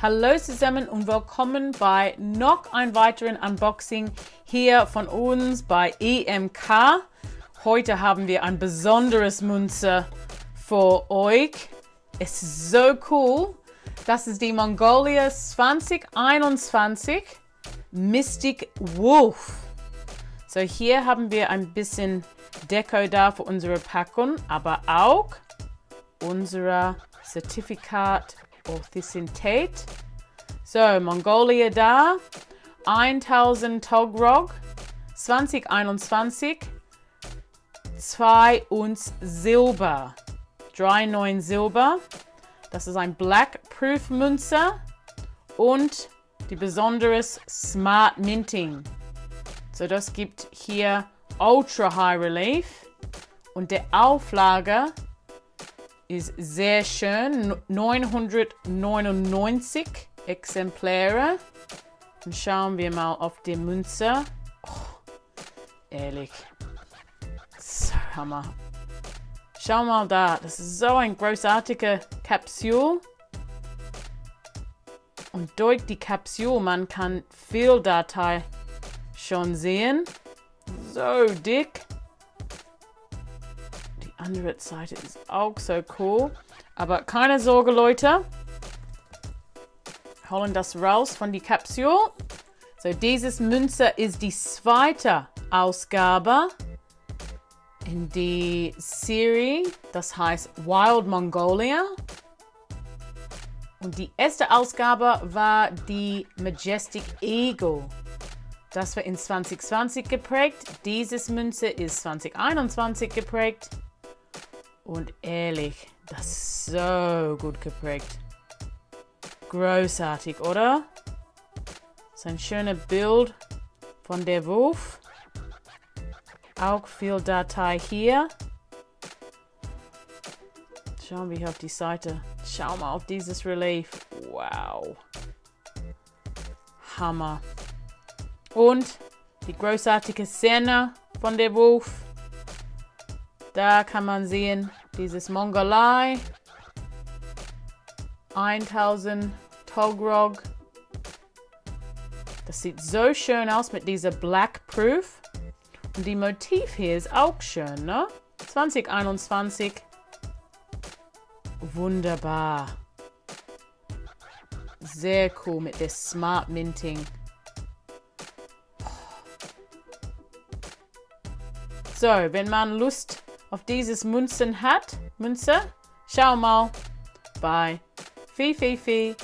Hallo zusammen und willkommen bei noch ein weiteren Unboxing hier von uns bei EMK. Heute haben wir ein besonderes Münze für euch. Es ist so cool. Das ist die Mongolia 2021 Mystic Wolf. So, hier haben wir ein bisschen Deko da für unsere Packung, aber auch unser Zertifikat Authentizität. So, Mongolia da, 1000 Togrog, 2021, 2 Uns Silber, 3,9 Silber. Das ist ein Black Proof Münze und die besonderes Smartminting. So, das gibt hier Ultra High Relief und der Auflage ist sehr schön, 999 Exemplare. Und schauen wir mal auf die Münze. Oh, ehrlich, so Hammer. Schau mal da, das ist so ein großartiger Kapsel. Und durch die Kapsel, man kann viel Datei schon sehen. So dick. Die andere Seite ist auch so cool. Aber keine Sorge, Leute. Holen das raus von die Kapsel. So, dieses Münze ist die zweite Ausgabe in die Serie. Das heißt Wild Mongolia. Und die erste Ausgabe war die Majestic Eagle. Das war in 2020 geprägt. Dieses Münze ist 2021 geprägt. Und ehrlich, das ist so gut geprägt. Großartig, oder? Das ist ein schönes Bild von der Wolf. Auch viel Datei hier. Schauen wir hier auf die Seite. Schau mal auf dieses Relief. Wow. Hammer. Und die großartige Szene von der Wolf. Da kann man sehen, dieses Mongolia, 1000 Togrog. Das sieht so schön aus mit dieser Black Proof. Und die Motiv hier ist auch schön, ne? 2021. Wunderbar. Sehr cool mit der Smart Minting. So, wenn man Lust auf dieses Münze, schau mal bei www.emk.com.